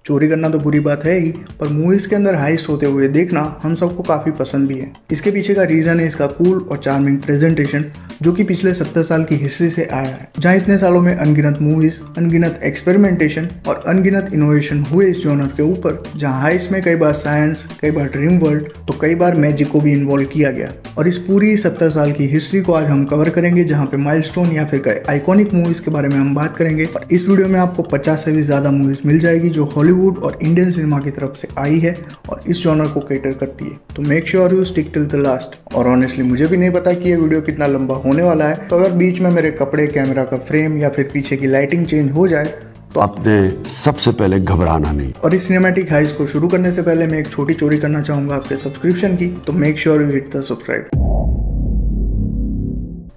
चोरी करना तो बुरी बात है ही, पर मूवीज के अंदर हाइस्ट होते हुए देखना हम सबको काफी पसंद भी है। इसके पीछे का रीजन है इसका कूल और चार्मिंग प्रेजेंटेशन, जो कि पिछले 70 साल की हिस्ट्री से आया है, जहां इतने सालों में अनगिनत मूवीज, अनगिनत एक्सपेरिमेंटेशन और अनगिनत इनोवेशन हुए इस जॉनर के ऊपर, जहां हाइस्ट में कई बार साइंस, कई बार ड्रीम वर्ल्ड, तो कई बार मैजिक को भी इन्वॉल्व किया गया। और इस पूरी 70 साल की हिस्ट्री को आज हम कवर करेंगे, जहां पे माइलस्टोन या फिर कई आइकॉनिक मूवीज के बारे में हम बात करेंगे। और इस वीडियो में आपको 50 से भी ज्यादा मूवीज मिल जाएगी जो हॉलीवुड और इंडियन सिनेमा की तरफ से आई है और इस जॉनर को कैटर करती है। तो make sure you stick till the last. और ऑनेस्टली मुझे भी नहीं पता कि ये वीडियो कितना लंबा होने वाला है, तो अगर बीच में मेरे कपड़े, कैमरा का फ्रेम या फिर पीछे की लाइटिंग चेंज हो जाए तो आपने सबसे पहले घबराना नहीं। और इस सिनेमैटिक हाइस्ट को शुरू करने से पहले मैं एक छोटी चोरी करना चाहूंगा आपके सब्सक्रिप्शन की, तो make sure you hit the subscribe.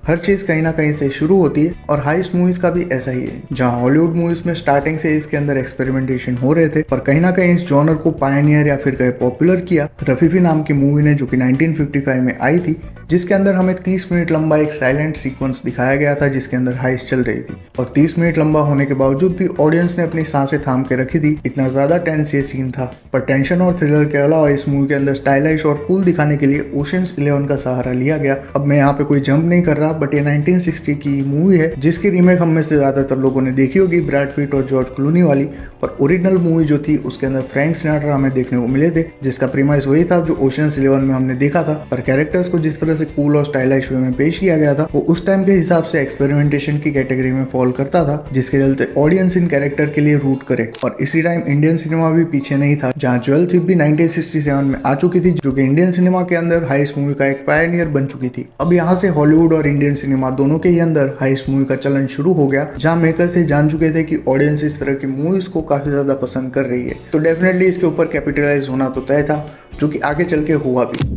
हर चीज कहीं ना कहीं से शुरू होती है और हाइस्ट मूवीज का भी ऐसा ही है, जहां हॉलीवुड मूवीज में स्टार्टिंग से इसके अंदर एक्सपेरिमेंटेशन हो रहे थे, पर कहीं ना कहीं इस जॉनर को पायनियर या फिर कहीं पॉपुलर किया रफीफी नाम की मूवी ने, जो कि 1955 में आई थी, जिसके अंदर हमें 30 मिनट लंबा एक साइलेंट सीक्वेंस दिखाया गया था जिसके अंदर हाइस्ट चल रही थी। और 30 मिनट लंबा होने के बावजूद भी ऑडियंस ने अपनी सांसें थाम के रखी थी, इतना ज्यादा टेंस ये सीन था। पर टेंशन और थ्रिलर के अलावा इस मूवी के अंदर स्टाइलिश और कूल दिखाने के लिए ओशंस 11 का सहारा लिया गया। अब मैं यहाँ पे कोई जंप नहीं कर रहा, बट ये 1960 की मूवी है जिसकी रीमेक हम में से ज्यादातर लोगों ने देखी होगी, ब्रैड पिट और जॉर्ज क्लूनी वाली। पर ओरिजिनल मूवी जो थी उसके अंदर फ्रैंक सिनाट्रा हमें देखने को मिले थे, जिसका प्रीमाइस वही था जो ओशंस 11 में हमने देखा था। पर कैरेक्टर्स को जिस तरह से कूल और स्टाइलिश वे में पेश किया गया था, वो उस टाइम के हिसाब से एक्सपेरिमेंटेशन की कैटेगरी में फॉल करता था, जिसके चलते ऑडियंस इन कैरेक्टर के लिए रूट करे। और इसी टाइम इंडियन सिनेमा भी पीछे नहीं था, जहां ज्वेल थीफ भी 1967 में आ चुकी थी, जो कि इंडियन सिनेमा के अंदर हाइस्ट मूवी का एक पायनियर बन चुकी थी। अब यहाँ से हॉलीवुड और इंडियन सिनेमा दोनों के ही अंदर हाइस्ट मूवी का चलन शुरू हो गया, जहां मेकर्स ये जान चुके थे कि ऑडियंस इस तरह की मूवीज को काफी ज्यादा पसंद कर रही है, तो डेफिनेटली इसके ऊपर कैपिटलाइज होना तो तय था, जो कि आगे चल के हुआ भी।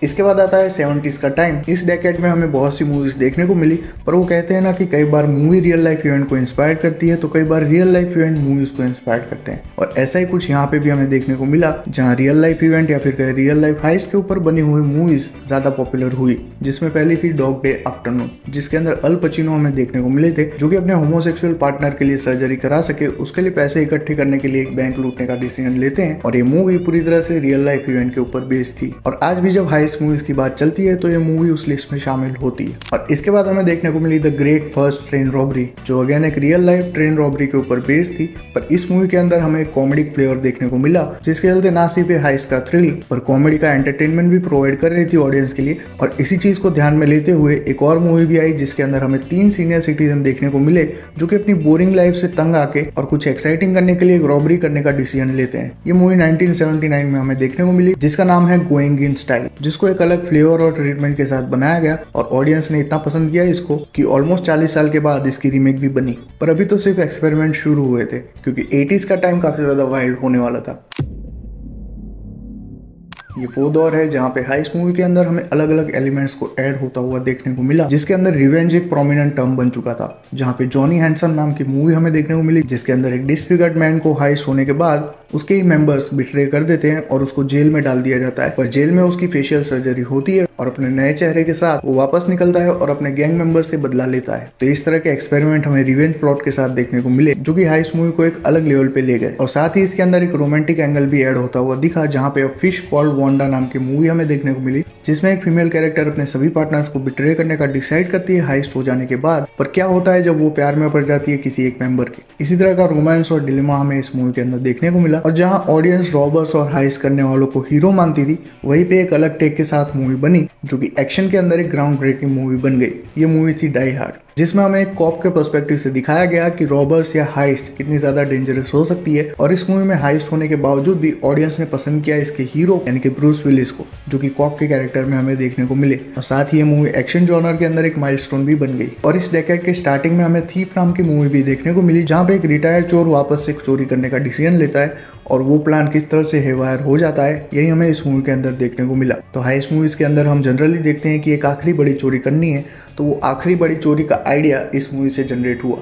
इसके बाद आता है 70s का टाइम। इस डेकेड में हमें बहुत सी मूवीज देखने को मिली, पर वो कहते हैं ना कि कई बार मूवी रियल लाइफ इवेंट को इंस्पायर करती है, तो कई बार रियल लाइफ इवेंट मूवीज को इंस्पायर करते हैं। और ऐसा ही कुछ यहाँ पे भी हमें देखने को मिला, जहाँ रियल लाइफ इवेंट या फिर रियल लाइफ हाइस्ट के ऊपर बनी हुई मूवीज ज्यादा पॉपुलर हुई, जिसमें पहली थी डॉग डे आफ्टरनून, जिसके अंदर अल पचिनो हमें देखने को मिले थे, जो कि अपने होमोसेक्सुअल पार्टनर के लिए सर्जरी करा सके, उसके लिए पैसे इकट्ठे करने के लिए एक बैंक लूटने का डिसीजन लेते हैं। और ये मूवी पूरी तरह से रियल लाइफ इवेंट के ऊपर बेस्ड थी। और आज भी जब हाइस्ट मूवीज की बात चलती है तो ये मूवी उस लिस्ट में शामिल होती है। और इसके बाद हमें देखने को मिली the great first train robbery, जो अगेन एक रियल लाइफ ट्रेन रॉबरी के ऊपर बेस्ड थी। पर इस मूवी के अंदर हमें एक कॉमेडिक फ्लेवर देखने को मिला, जिसके चलते ना सिर्फ हाइस्ट का थ्रिल पर कॉमेडी का एंटरटेनमेंट भी प्रोवाइड कर रही थी ऑडियंस के लिए। और इसी चीज को ध्यान में लेते हुए एक और मूवी भी आई, जिसके अंदर हमें 3 सीनियर सिटीजन देखने को मिले, जो कि अपनी बोरिंग लाइफ से तंग आके और कुछ एक्साइटिंग करने के लिए एक रॉबरी करने का डिसीजन लेते हैं। ये मूवी 1979 में हमें देखने को मिली, जिसका नाम है गोइंग इन स्टाइल, जिसको एक अलग फ्लेवर और ट्रीटमेंट के साथ बनाया गया। और ऑडियंस ने इतना पसंद किया इसको कि ऑलमोस्ट 40 साल के बाद इसकी रीमेक भी बनी। पर अभी तो सिर्फ एक्सपेरिमेंट शुरू हुए थे, क्योंकि 80s का टाइम काफी ज्यादा वाइल्ड होने वाला था। ये वो दौर है जहाँ पे हाइस्ट मूवी के अंदर हमें अलग अलग एलिमेंट्स को ऐड होता हुआ देखने को मिला, जिसके अंदर रिवेंज एक प्रोमिनेंट टर्म बन चुका था। जहाँ पे जॉनी हैंडसम नाम की मूवी हमें देखने को मिली, जिसके अंदर एक डिसफिगर्ड मैन को हाइस्ट होने के बाद उसके ही मेंबर्स बिट्रे कर देते हैं और उसको जेल में डाल दिया जाता है। पर जेल में उसकी फेशियल सर्जरी होती है और अपने नए चेहरे के साथ वो वापस निकलता है और अपने गैंग मेंबर से बदला लेता है। तो इस तरह के एक्सपेरिमेंट हमें रिवेंज प्लॉट के साथ देखने को मिले, जो कि हाइस्ट मूवी को एक अलग लेवल पे ले गए। और साथ ही इसके अंदर एक रोमांटिक एंगल भी ऐड होता हुआ दिखा, जहाँ पे फिश कॉल्ड वांडा नाम की मूवी हमें देखने को मिली, जिसमें एक फीमेल कैरेक्टर अपने सभी पार्टनर्स को बिट्रे करने का डिसाइड करती है हाइस्ट हो जाने के बाद। पर क्या होता है जब वो प्यार में पड़ जाती है किसी एक मेंबर के। इसी तरह का रोमांस और डिलेमा हमें इस मूवी के अंदर देखने को मिला। और जहां ऑडियंस रॉबर्स और हाइस्ट करने वालों को हीरो मानती थी, वहीं पे एक अलग टेक के साथ मूवी बनी, जो कि एक्शन के अंदर एक ग्राउंड ब्रेकिंग मूवी बन गई। ये मूवी थी डाई हार्ड, जिसमें हमें एक कॉप के पर्सपेक्टिव से दिखाया गया कि रॉबर्स या हाइस्ट कितनी ज्यादा डेंजरस हो सकती है। और इस मूवी में हाइस्ट होने के बावजूद भी ऑडियंस ने पसंद किया इसके हीरो यानी कि ब्रूस विलिस को, जो कि कॉप के कैरेक्टर में हमें देखने को मिले। और साथ ही ये मूवी एक्शन जॉनर के अंदर एक माइलस्टोन भी बन गई। और इस डेकेड के स्टार्टिंग में हमें थीफ नाम की मूवी भी देखने को मिली, जहाँ पे एक रिटायर्ड चोर वापस से चोरी करने का डिसीजन लेता है और वो प्लान किस तरह से हेवायर हो जाता है, यही हमें इस मूवी के अंदर देखने को मिला। तो हाइस्ट मूवीज के अंदर हम जनरली देखते हैं कि एक आखिरी बड़ी चोरी करनी है, तो वो आखिरी बड़ी चोरी का आइडिया इस मूवी से जनरेट हुआ।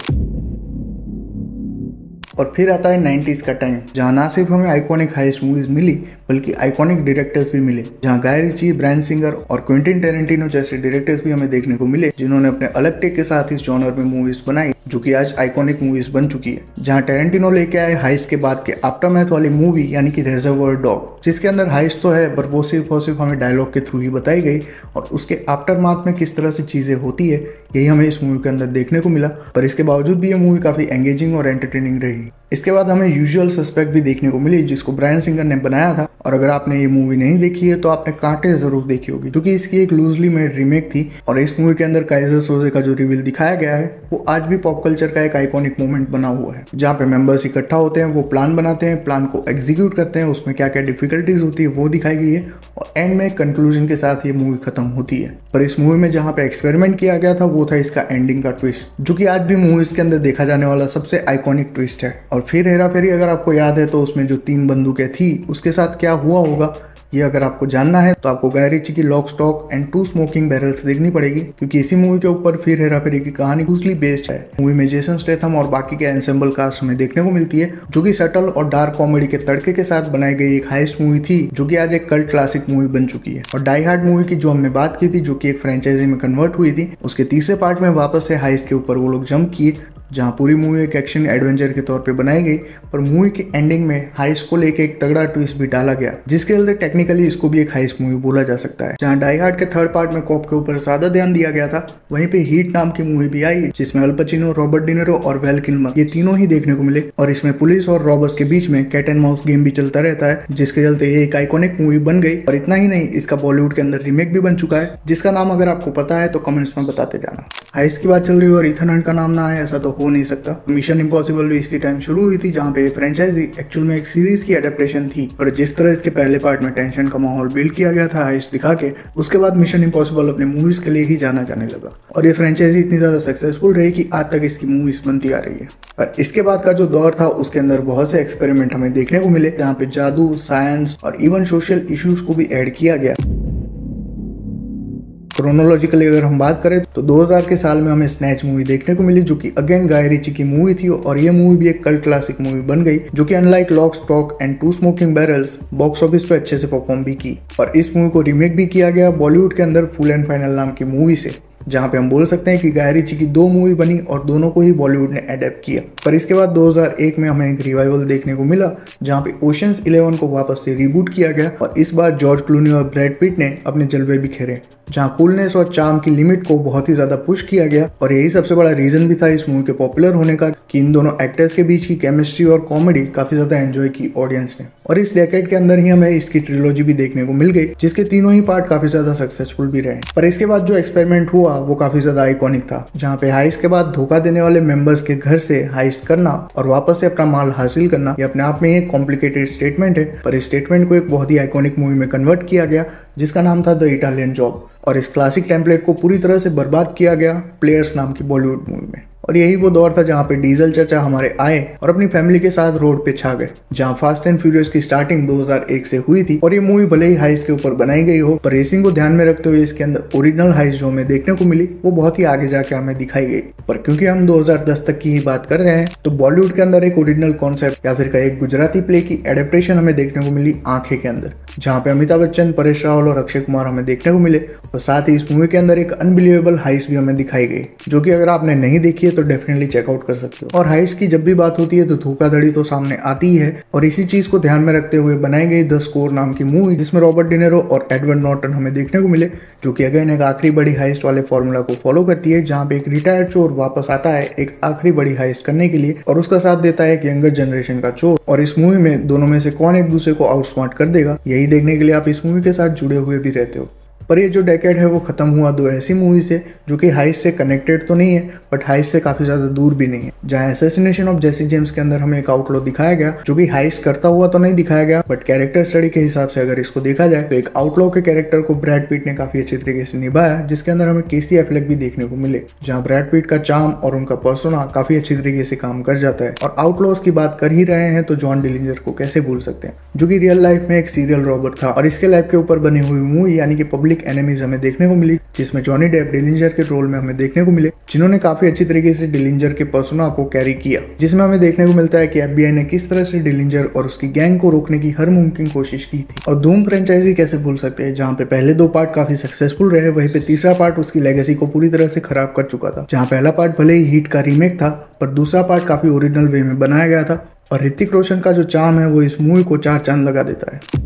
और फिर आता है 90s का टाइम, जहाँ ना सिर्फ हमें आइकॉनिक हाइस्ट मूवीज मिली बल्कि आइकॉनिक डायरेक्टर्स भी मिले, जहाँ गाय रिची, ब्रायन सिंगर और क्विंटिन टेरेंटिनो जैसे डायरेक्टर्स भी हमें देखने को मिले, जिन्होंने अपने अलग टेक के साथ इस जॉनर में मूवीज बनाई, जो कि आज आइकॉनिक मूवीज बन चुकी है, जहां टेरेंटिनो लेके आए हाइस्ट के बाद के आफ्टरमैथ वाली मूवी यानी कि रिजर्वायर डॉग, जिसके अंदर हाइस्ट तो है पर वो सिर्फ और सिर्फ हमें डायलॉग के थ्रू ही बताई गई और उसके आफ्टरमैथ में किस तरह से चीजें होती है यही हमें इस मूवी के अंदर देखने को मिला। पर इसके बावजूद भी ये मूवी काफी एंगेजिंग और एंटरटेनिंग रही। इसके बाद हमें यूजुअल सस्पेक्ट भी देखने को मिली जिसको ब्रायन सिंगर ने बनाया था, और अगर आपने ये मूवी नहीं देखी है तो आपने कांटे जरूर देखी होगी, क्योंकि इसकी एक लूजली मेड रीमेक थी। और इस मूवी के अंदर काइजर सोजे का जो रिवील दिखाया गया है वो आज भी पॉप कल्चर का एक आइकॉनिक मोमेंट बना हुआ है, जहाँ पे मेंबर्स इकट्ठा होते हैं, वो प्लान बनाते हैं, प्लान को एग्जीक्यूट करते हैं, उसमें क्या क्या डिफिकल्टीज होती है वो दिखाई गई है और एंड में कंक्लूजन के साथ ये मूवी खत्म होती है। पर इस मूवी में जहाँ पे एक्सपेरिमेंट किया गया था वो था इसका एंडिंग का ट्विस्ट, जो कि आज भी मूवीज के अंदर देखा जाने वाला सबसे आइकॉनिक ट्विस्ट है। और फिर हेरा फेरी अगर आपको याद है तो उसमें जो 3 बंदूकें थी उसके साथ क्या हुआ होगा ये अगर आपको जानना है तो आपको गाय रिची की lock stock and 2 smoking barrels देखनी पड़ेगी, क्योंकि इसी मूवी के ऊपर फिर हेरा फेरी की कहानी लूजली बेस्ड है। मूवी में जेसन स्टेथम और बाकी के एंसेंबल कास्ट हमें देखने को मिलती है, जो कि सटल और डार्क कॉमेडी के तड़के के साथ बनाई गई एक हाइस्ट मूवी थी, जो कि आज एक कल्ट क्लासिक मूवी बन चुकी है। और डाई हार्ड मूवी की जो हमने बात की थी, जो कि एक फ्रेंचाइजी में कन्वर्ट हुई थी, उसके तीसरे पार्ट में वापस से हाइस्ट के ऊपर वो लोग जंप किए, जहाँ पूरी मूवी एक एक्शन एडवेंचर के तौर पे बनाई गई। पर मूवी की एंडिंग में हाइस्ट को लेके एक तगड़ा ट्विस्ट भी डाला गया, जिसके चलते टेक्निकली इसको भी एक हाइस्ट मूवी बोला जा सकता है। जहाँ डाई हार्ड के थर्ड पार्ट में कॉप के ऊपर ज्यादा ध्यान दिया गया था, वहीं पे हीट नाम की मूवी भी आई जिसमें अल पचिनो, रॉबर्ट डिनेरो और वेल किल्मर ये तीनों ही देखने को मिले। और इसमें पुलिस और रॉबर्स के बीच में कैट एंड माउस गेम भी चलता रहता है, जिसके चलते ये एक आइकॉनिक मूवी बन गई। और इतना ही नहीं, इसका बॉलीवुड के अंदर रीमेक भी बन चुका है, जिसका नाम अगर आपको पता है तो कमेंट्स में बताते जाना। हाइस्ट की बात चल रही है और इथन हंट का नाम ना आए ऐसा तो हो नहीं सकता। मिशन इम्पॉसिबल भी इसी टाइम शुरू हुई थी, जहाँ पे फ्रेंचाइजी एक्चुअल में एक सीरीज की एडेप्टेशन थी। और जिस तरह इसके पहले पार्ट में टेंशन का माहौल बिल्ड किया गया था हाइस्ट दिखा के, उसके बाद मिशन इम्पॉसिबल अपने मूवीज के लिए ही जाना जाने लगा। और ये फ्रेंचाइजी इतनी ज्यादा सक्सेसफुल रही कि आज तक इसकी मूवीज बनती आ रही है। और इसके बाद का जो दौर था उसके अंदर बहुत से एक्सपेरिमेंट हमें देखने को मिले, जहाँ पे जादू, साइंस और इवन सोशल इश्यूज को भी ऐड किया गया। क्रोनोलॉजिकली अगर हम बात करें तो 2000 के साल में हमें स्नैच मूवी देखने को मिली, जो कि अगेन गाय रिची की मूवी थी। और ये मूवी भी एक कल्ट क्लासिक मूवी बन गई, जो कि unlike lock stock and 2 smoking barrels box office पे अच्छे से परफॉर्म भी की। और इस मूवी को रीमेक भी किया गया बॉलीवुड के अंदर फुल एंड फाइनल नाम की मूवी से, जहाँ पे हम बोल सकते हैं कि गाय रिची की 2 मूवी बनी और दोनों को ही बॉलीवुड ने अडेप्ट किया। पर इसके बाद 2001 में हमें एक रिवाइवल देखने को मिला, जहाँ पे ओशंस 11 को वापस से रिबूट किया गया। और इस बार जॉर्ज क्लूनी और ब्रैड पिट ने अपने जलवे बिखेरे, जहाँ कूलनेस और चार्म की लिमिट को बहुत ही ज्यादा पुश किया गया। और यही सबसे बड़ा रीजन भी था इस मूवी के पॉपुलर होने का, कि इन दोनों एक्टर्स के बीच की केमिस्ट्री और कॉमेडी काफी ज्यादा एंजॉय की ऑडियंस ने। और इस डेकेड के अंदर ही हमें इसकी ट्रिलॉजी भी देखने को मिल गई, जिसके तीनों ही पार्ट काफी ज्यादा सक्सेसफुल भी रहे। पर इसके बाद जो एक्सपेरिमेंट हुआ वो काफी ज्यादा आइकॉनिक था, जहाँ पे हाइस्ट के बाद धोखा देने वाले मेंबर्स के घर से हाइस्ट करना और वापस से अपना माल हासिल करना, ये अपने आप में एक कॉम्प्लिकेटेड स्टेटमेंट है। पर इस स्टेटमेंट को एक बहुत ही आइकॉनिक मूवी में कन्वर्ट किया गया, जिसका नाम था द इटालियन जॉब। और इस क्लासिक टेम्पलेट को पूरी तरह से बर्बाद किया गया प्लेयर्स नाम की बॉलीवुड मूवी में। और यही वो दौर था जहाँ पे डीजल चाचा हमारे आए और अपनी फैमिली के साथ रोड पे छा गए, जहाँ फास्ट एंड फ्यूरियस की स्टार्टिंग 2001 से हुई थी। और ये मूवी भले ही हाइस्ट के ऊपर बनाई गई हो, पर रेसिंग को ध्यान में रखते हुए इसके अंदर ओरिजिनल हाइस्ट जो हमें देखने को मिली वो बहुत ही आगे जाके हमें दिखाई गई। पर क्योंकि हम 2010 तक की ही बात कर रहे हैं, तो बॉलीवुड के अंदर एक ओरिजिनल कॉन्सेप्ट या फिर एक गुजराती प्ले की एडेप्टेशन हमें देखने को मिली आंखें के अंदर, जहाँ पे अमिताभ बच्चन, परेश रावल और अक्षय कुमार हमें देखने को मिले। और साथ ही इस मूवी के अंदर एक अनबिलीवेबल हाइस्ट भी हमें दिखाई गई, जो कि अगर आपने नहीं देखी है तो डेफिनेटली चेकआउट कर सकते हो। और हाइस्ट की जब भी बात होती है तो धोखाधड़ी तो सामने आती ही है। और इसी चीज को ध्यान में रखते हुए बनाई गई द स्कोर नाम की मूवी, जिसमें रॉबर्ट डिनेरो और एडवर्ड नॉर्टन हमें देखने को मिले, जो कि अगेन एक आखिरी बड़ी हाइस्ट वाले फॉर्मूला को फॉलो करती है, जहाँ पे एक रिटायर्ड चोर वापस आता है एक आखिरी बड़ी हाइस्ट करने के लिए, और उसका साथ देता है एक यंगर जनरेशन का चोर। और इस मूवी में दोनों में से कौन एक दूसरे को आउटस्मार्ट कर देगा, यही देखने के लिए आप इस मूवी के साथ जुड़े हुए भी रहते हो। पर ये जो डेकेड है वो खत्म हुआ 2 ऐसी मूवी से जो कि हाइस्ट से कनेक्टेड तो नहीं है, बट हाइस्ट से काफी ज्यादा दूर भी नहीं है। जहाँ असैसिनेशन ऑफ जेसी जेम्स के अंदर हमें एक आउटलॉ दिखाया गया, जो कि हाइस्ट करता हुआ तो नहीं दिखाया गया, बट कैरेक्टर स्टडी के हिसाब से अगर इसको देखा जाए तो एक आउटलॉ के कैरेक्टर को ब्रैड पिट ने काफी अच्छे तरीके से निभाया, जिसके अंदर हमें केसी एफ्लेक भी देखने को मिले, जहाँ ब्रैड पिट का चार्म और उनका पर्सोना काफी अच्छी तरीके से काम कर जाता है। और आउटलॉस की बात कर ही रहे हैं तो जॉन डिलिंजर को कैसे भूल सकते हैं, जो कि रियल लाइफ में एक सीरियल रॉबर था। और इसके लाइफ के ऊपर बनी हुई मूवी यानी कि पब्लिक आइकॉनिक एनिमीज हमें देखने को मिली, जिसमें जॉनी डेप डिलिंजर के रोल में हमें देखने को मिले, जिन्होंने काफी अच्छी तरीके से डिलिंजर के पर्सोना को कैरी किया, जिसमें हमें देखने को मिलता है कि FBI ने किस तरह से डिलिंजर और उसकी गैंग को रोकने की हर मुमकिन कोशिश की थी। और धूम फ्रेंचाइजी कैसे भूल सकते हैं, जहाँ पे पहले 2 पार्ट काफी सक्सेसफुल रहे, वहीं पे तीसरा पार्ट उसकी लेगेसी को पूरी तरह से खराब कर चुका था। जहाँ पहला पार्ट भले ही हिट का रीमेक था, पर दूसरा पार्ट काफी ओरिजिनल वे में बनाया गया था और ऋतिक रोशन का जो चार्म है वो इस मूवी को 4 चांद लगा देता है।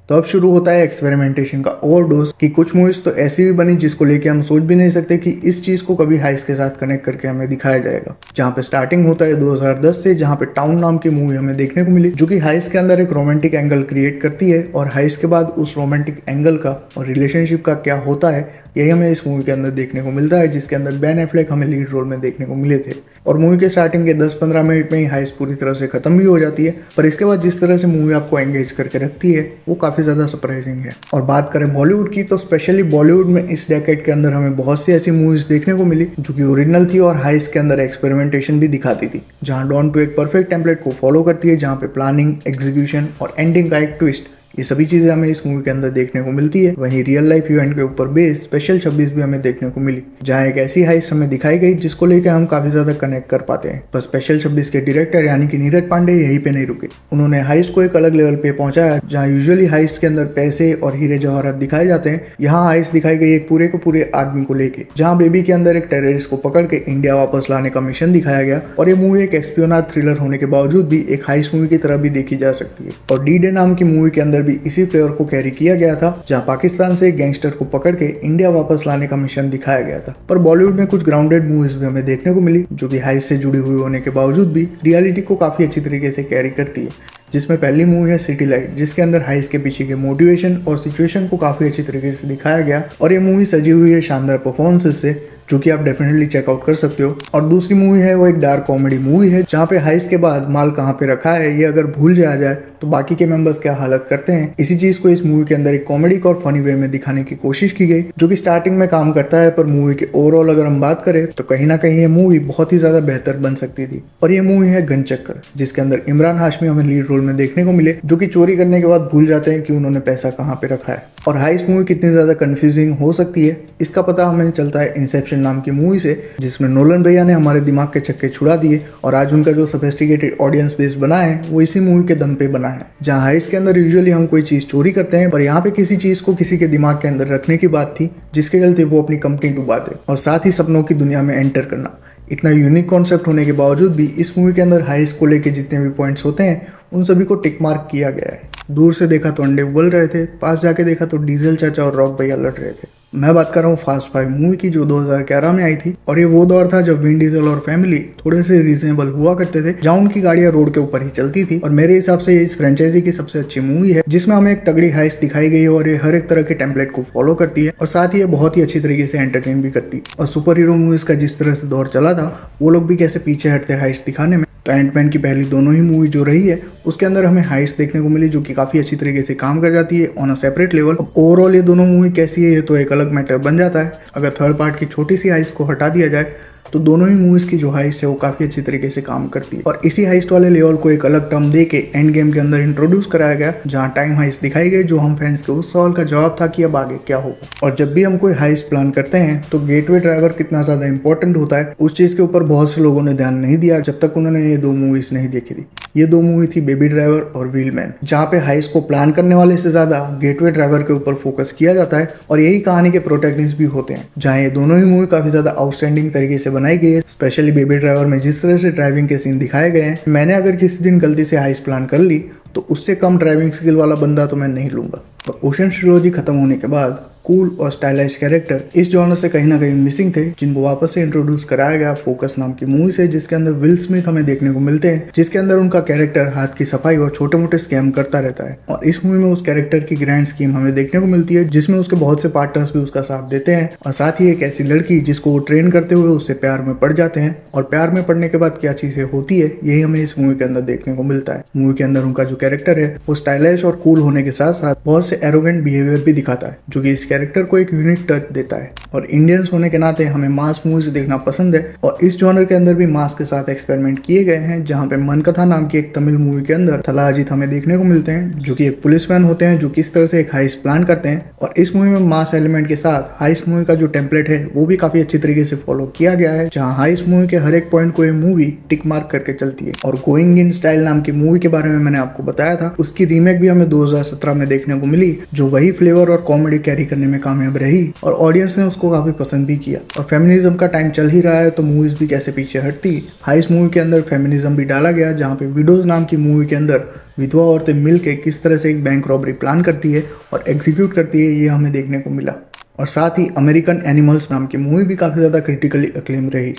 तो अब शुरू होता है एक्सपेरिमेंटेशन का ओवरडोज कि कुछ मूवीज तो ऐसी भी बनी जिसको लेके हम सोच भी नहीं सकते कि इस चीज को कभी हाइस के साथ कनेक्ट करके हमें दिखाया जाएगा। जहाँ पे स्टार्टिंग होता है 2010 से, जहाँ पे टाउन नाम की मूवी हमें देखने को मिली, जो कि हाइस के अंदर एक रोमांटिक एंगल क्रिएट करती है और हाइस के बाद उस रोमांटिक एंगल का और रिलेशनशिप का क्या होता है यही हमें इस मूवी के अंदर देखने को मिलता है, जिसके अंदर बेन एफ्लेक हमें लीड रोल में देखने को मिले थे। और मूवी के स्टार्टिंग के 10-15 मिनट में ही हाइस पूरी तरह से खत्म भी हो जाती है, पर इसके बाद जिस तरह से मूवी आपको एंगेज करके रखती है वो काफी ज्यादा सरप्राइजिंग है। और बात करें बॉलीवुड की, तो स्पेशली बॉलीवुड में इस डेकेड के अंदर हमें बहुत सी ऐसी मूवीज देखने को मिली जो कि ओरिजिनल थी और हाइस के अंदर एक्सपेरिमेंटेशन भी दिखाती थी, जहाँ डॉन टू एक परफेक्ट टेम्पलेट को फॉलो करती है, जहाँ पे प्लानिंग, एग्जीक्यूशन और एंडिंग का एक ट्विस्ट, ये सभी चीजें हमें इस मूवी के अंदर देखने को मिलती है। वहीं रियल लाइफ इवेंट के ऊपर बेस्ड स्पेशल 26 भी हमें देखने को मिली, जहाँ एक ऐसी हाइस्ट हमें दिखाई गई जिसको लेकर हम काफी ज्यादा कनेक्ट कर पाते हैं। पर स्पेशल 26 के डायरेक्टर यानी कि नीरज पांडे यहीं पे नहीं रुके, उन्होंने हाइस्ट को एक अलग लेवल पे पहुंचाया। जहाँ यूजुअली हाइस्ट के अंदर पैसे और हीरे जवाहरात दिखाए जाते हैं, यहाँ हाइस्ट दिखाई गई एक पूरे को पूरे आदमी को लेके, जहाँ बेबी के अंदर एक टेररिस्ट को पकड़ के इंडिया वापस लाने का मिशन दिखाया गया। और ये मूवी एक एस्पियोनाज थ्रिलर होने के बावजूद भी एक हाइस्ट मूवी की तरह भी देखी जा सकती है। और डी-डे नाम की मूवी के अंदर भी इसी प्लेयर को कैरी किया गया था, जहां पाकिस्तान से एक गैंगस्टर को पकड़ के इंडिया वापस लाने का मिशन दिखाया गया था। पर बॉलीवुड में कुछ ग्राउंडेड मूवीज भी हमें देखने को मिली, जो कि हाइस से जुड़ी हुई होने के बावजूद भी रियलिटी को काफी अच्छी तरीके से कैरी करती है, जिसमें पहली मूवी है सिटी लाइट, जिसके अंदर हाइस के पीछे के मोटिवेशन और सिचुएशन को काफी अच्छी तरीके से दिखाया गया। और ये मूवी सजी हुई है शानदार परफॉर्मेंसेस से, जो कि आप डेफिनेटली चेकआउट कर सकते हो। और दूसरी मूवी है वो एक डार्क कॉमेडी मूवी है, जहाँ पे हाइस के बाद माल कहाँ पे रखा है ये अगर भूल जाया जाए तो बाकी के मेंबर्स क्या हालत करते हैं। इसी चीज को इस मूवी के अंदर एक कॉमेडी और फनी वे में दिखाने की कोशिश की गई, जो कि स्टार्टिंग में काम करता है, पर मूवी के ओवरऑल अगर हम बात करें तो कहीं ना कहीं ये मूवी बहुत ही ज्यादा बेहतर बन सकती थी। और ये मूवी है गन चक्कर, जिसके अंदर इमरान हाशमी हमें लीड रोल में देखने को मिले, जो कि चोरी करने के बाद भूल जाते हैं कि उन्होंने पैसा कहाँ पे रखा है। और हाइस मूवी कितनी ज्यादा कंफ्यूजिंग हो सकती है इसका पता हमें चलता है इंसेप्शन नाम की मूवी से, जिसमें नोलन भैया ने हमारे दिमाग के चक्के छुड़ा दिए और आज उनका जो सोफिस्टिकेटेड ऑडियंस बेस बना है वो इसी मूवी के दम पे बना है। जहाँ हाइस के अंदर यूजुअली हम कोई चीज चोरी करते हैं, पर यहाँ पे किसी चीज को किसी के दिमाग के अंदर रखने की बात थी, जिसके चलते वो अपनी कंपनी डुबा दे और साथ ही सपनों की दुनिया में एंटर करना। इतना यूनिक कॉन्सेप्ट होने के बावजूद भी इस मूवी के अंदर हाइस को लेके जितने भी पॉइंट्स होते हैं उन सभी को टिक मार्क किया गया है। दूर से देखा तो अंडे उबल रहे थे, पास जाके देखा तो डीजल चाचा और रॉक भैया लड़ रहे थे। मैं बात कर रहा हूँ फास्ट 5 मूवी की, जो 2011 में आई थी। और ये वो दौर था जब विन डीजल और फैमिली थोड़े से रीजनेबल हुआ करते थे, जहाँ उनकी गाड़ियां रोड के ऊपर ही चलती थी। और मेरे हिसाब से ये इस फ्रेंचाइजी की सबसे अच्छी मूवी है, जिसमें हमें एक तगड़ी हाइस्ट दिखाई गई है और ये हर एक तरह के टेम्पलेट को फॉलो करती है और साथ ही ये बहुत ही अच्छी तरीके से एंटरटेन भी करती है। और सुपर हीरो मूवीज का जिस तरह से दौर चला था, वो लोग भी कैसे पीछे हटते हाइस्ट दिखाने में। तो एंटमैन की पहली दोनों ही मूवी जो रही है उसके अंदर हमें हाइस्ट देखने को मिली, जो कि काफी अच्छी तरीके से काम कर जाती है ऑन अ सेपरेट लेवल। अब ओवरऑल ये दोनों मूवी कैसी है ये तो एक अलग मैटर बन जाता है। अगर थर्ड पार्ट की छोटी सी हाइस्ट को हटा दिया जाए तो दोनों ही मूवीज की जो हाइस्ट है वो काफी अच्छी तरीके से काम करती है। और इसी हाइस्ट वाले लेवल को एक अलग टर्म दे के एंड गेम के अंदर इंट्रोड्यूस कराया गया, जहां टाइम हाइस्ट दिखाई गई, जो हम फैंस के उस सवाल का जवाब था कि अब आगे क्या होगा। और जब भी हम कोई हाइस्ट प्लान करते हैं तो गेटवे ड्राइवर कितना ज्यादा इंपॉर्टेंट होता है, उस चीज के ऊपर बहुत से लोगों ने ध्यान नहीं दिया जब तक उन्होंने ये 2 मूवीज नहीं देखी थी। ये 2 मूवी थी बेबी ड्राइवर और व्हीलमैन, जहाँ पे हाइस्ट को प्लान करने वाले से ज्यादा गेटवे ड्राइवर के ऊपर फोकस किया जाता है और यही कहानी के प्रोटैगनिस्ट भी होते हैं। जहाँ ये दोनों ही मूवी काफी ज्यादा आउटस्टैंडिंग तरीके से बनाई गई है। स्पेशली बेबी ड्राइवर में जिस तरह से ड्राइविंग के सीन दिखाए गए हैं, मैंने अगर किसी दिन गलती से हाइस्ट प्लान कर ली तो उससे कम ड्राइविंग स्किल वाला बंदा तो मैं नहीं लूंगा। और ओशन ट्रिलॉजी खत्म होने के बाद कूल और स्टाइलिश कैरेक्टर इस जॉनर से कहीं ना कहीं मिसिंग थे, जिनको वापस से इंट्रोड्यूस कराया गया फोकस नाम की मूवी से, जिसके अंदर विल स्मिथ हमें देखने को मिलते हैं, जिसके अंदर उनका कैरेक्टर हाथ की सफाई और छोटे मोटे स्कैम करता रहता है। और इस मूवी में उस कैरेक्टर की ग्रैंड स्कीम हमें देखने को मिलती है, जिसमें उसके बहुत से पार्टनर्स भी उसका साथ देते हैं और साथ ही एक ऐसी लड़की जिसको वो ट्रेन करते हुए उससे प्यार में पड़ जाते हैं। और प्यार में पड़ने के बाद क्या चीजें होती है यही हमें इस मूवी के अंदर देखने को मिलता है। मूवी के अंदर उनका जो कैरेक्टर है वो स्टाइलिश और कूल होने के साथ साथ बहुत से एरोगेंट बिहेवियर भी दिखाता है, जो कि इस कैरेक्टर को एक यूनिक टच देता है। और इंडियंस होने के नाते हमें मास मूवीज देखना पसंद है और इस जॉनर के अंदर भी मास के साथ एक्सपेरिमेंट किए गए हैं, जहाँ पे मनकथा नाम की एक तमिल मूवी के अंदर थला अजीत हमें देखने को मिलते हैं जो कि एक पुलिसमैन होते हैं जो किस तरह से एक हाइस्ट प्लान करते हैं। और इस मूवी में मास एलिमेंट के साथ हाइस्ट मूवी का जो टेम्पलेट है वो भी काफी अच्छी तरीके से फॉलो किया गया है, जहाँ हाइस्ट मूवी के हर एक पॉइंट को ये मूवी टिक मार्क करके चलती है। और गोइंग इन स्टाइल नाम की मूवी के बारे में मैंने आपको बताया था, उसकी रीमेक भी हमें 2017 में देखने को मिली जो वही फ्लेवर और कॉमेडी कैरी करने में कामयाब रही और ऑडियंस ने उसको काफी पसंद भी किया। और फेमिनिज्म का टाइम चल ही रहा है तो मूवीज भी कैसे पीछे हटती। हाइस्ट मूवी के अंदर फेमिनिज्म भी डाला गया, जहाँ पे विडोज नाम की मूवी के अंदर विधवा औरतें मिलकर किस तरह से एक बैंक रॉबरी प्लान करती है और एग्जीक्यूट करती है, ये हमें देखने को मिला। और साथ ही अमेरिकन एनिमल्स नाम की मूवी भी काफी ज्यादा क्रिटिकली अक्लेम रही।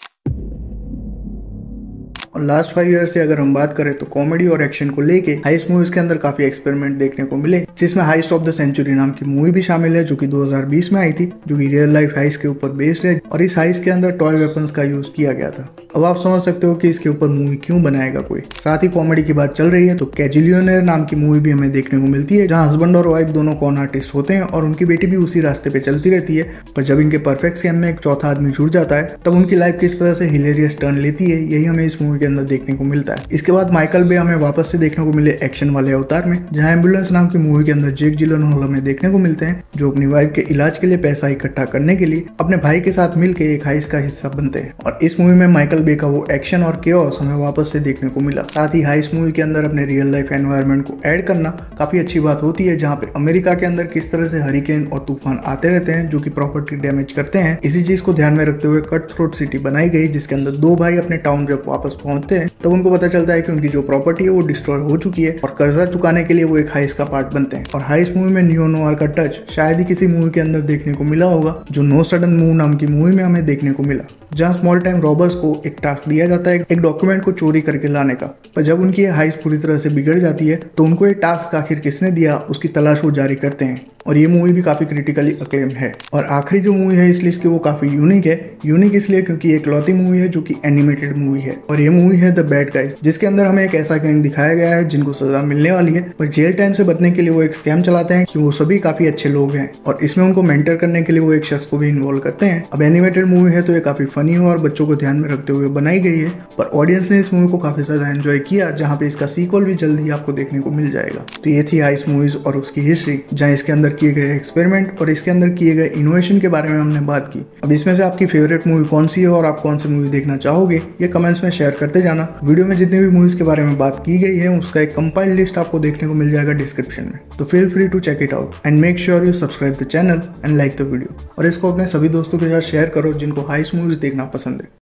और लास्ट 5 ईयर से अगर हम बात करें तो कॉमेडी और एक्शन को लेके हाइस्ट मूवीज के अंदर काफी एक्सपेरिमेंट देखने को मिले, जिसमें हाइस्ट ऑफ द सेंचुरी नाम की मूवी भी शामिल है जो कि 2020 में आई थी, जो कि रियल लाइफ हाइस्ट के ऊपर बेस्ड है और इस हाइस्ट के अंदर टॉय वेपन्स का यूज किया गया था। अब आप समझ सकते हो कि इसके ऊपर मूवी क्यों बनाएगा कोई। साथ ही कॉमेडी की बात चल रही है तो कैजिलियनेयर नाम की मूवी भी हमें देखने को मिलती है, जहां हस्बैंड और वाइफ दोनों कॉन आर्टिस्ट होते हैं और उनकी बेटी भी उसी रास्ते पे चलती रहती है, पर जब इनके परफेक्ट स्कैम में एक चौथा आदमी जुड़ जाता है तब उनकी लाइफ किस तरह से हिलेरियस टर्न लेती है, यही हमें इस मूवी के अंदर देखने को मिलता है। इसके बाद माइकल बे हमें वापस से देखने को मिले एक्शन वाले अवतार में, जहां एम्बुलेंस नाम की मूवी के अंदर जेक जिलेनहॉल हमें देखने को मिलते हैं जो अपनी वाइफ के इलाज के लिए पैसा इकट्ठा करने के लिए अपने भाई के साथ मिलकर एक हाइस्ट का हिस्सा बनते हैं। और इस मूवी में माइकल बे का वो एक्शन और केओस हमें वापस से देखने को मिला। साथ ही हाइस्ट मूवी के अंदर अपने रियल लाइफ एनवायरनमेंट को ऐड करना काफी अच्छी बात होती है, जहाँ पे अमेरिका के अंदर किस तरह से हरिकेन और तूफान आते रहते हैं जो कि प्रॉपर्टी डैमेज करते हैं। इसी चीज को ध्यान में रखते हुए कट थ्रोट सिटी बनाई गई, जिसके अंदर 2 भाई अपने टाउन जब वापस पहुंचते हैं तब उनको पता चलता है कि उनकी जो प्रॉपर्टी है वो डिस्ट्रॉय हो चुकी है और कर्जा चुकाने के लिए वो एक हाइस्ट का पार्ट बनते हैं। और हाइस्ट मूवी में नियो नोआर का टच शायद ही किसी मूवी के अंदर देखने को मिला होगा, जो नो सडन मूव नाम की मूवी में हमें देखने को मिला, जहाँ स्मॉल टाइम रॉबर्स को एक टास्क दिया जाता है एक डॉक्यूमेंट को चोरी करके लाने का, पर जब उनकी ये हाइस्ट पूरी तरह से बिगड़ जाती है तो उनको ये टास्क आखिर किसने दिया उसकी तलाश वो जारी करते हैं। और ये मूवी भी काफी क्रिटिकली अक्लेम है। और आखिरी जो मूवी है इस लिस्ट की वो काफी यूनिक है। यूनिक इसलिए क्योंकि एक लौती मूवी है जो कि एनिमेटेड मूवी है और ये मूवी है द बैड गाइज, जिसके अंदर हमें एक ऐसा गैंग दिखाया गया है जिनको सजा मिलने वाली है, पर जेल टाइम से बचने के लिए वो एक स्कैम चलाते हैं कि वो सभी काफी अच्छे लोग हैं और इसमें उनको मेंटर करने के लिए वो एक शख्स को भी इन्वॉल्व करते हैं। अब एनिमेटेड मूवी है तो ये काफी फनी हो और बच्चों को ध्यान में रखते हुए बनाई गई है, पर ऑडियंस ने इस मूवी को काफी ज्यादा एंजॉय किया, जहाँ पे इसका सीक्वल भी जल्द ही आपको देखने को मिल जाएगा। तो ये थी हाइस्ट मूवीज और उसकी हिस्ट्री, जहाँ इसके अंदर किए गए एक्सपेरिमेंट और इसके अंदर किए गए इनोवेशन के बारे में हमने बात की। अब इसमें से आपकी फेवरेट मूवी कौन सी है और आप कौन सी मूवी देखना चाहोगे ये कमेंट्स में शेयर करते जाना। वीडियो में जितनी भी मूवीज के बारे में बात की गई है उसका एक कंपाइल्ड लिस्ट आपको देखने को मिल जाएगा डिस्क्रिप्शन में, तो feel free to check it out and make sure you subscribe the channel and like the video. और इसको अपने सभी दोस्तों के साथ शेयर करो जिनको हाइस्ट मूवीज देखना पसंद है।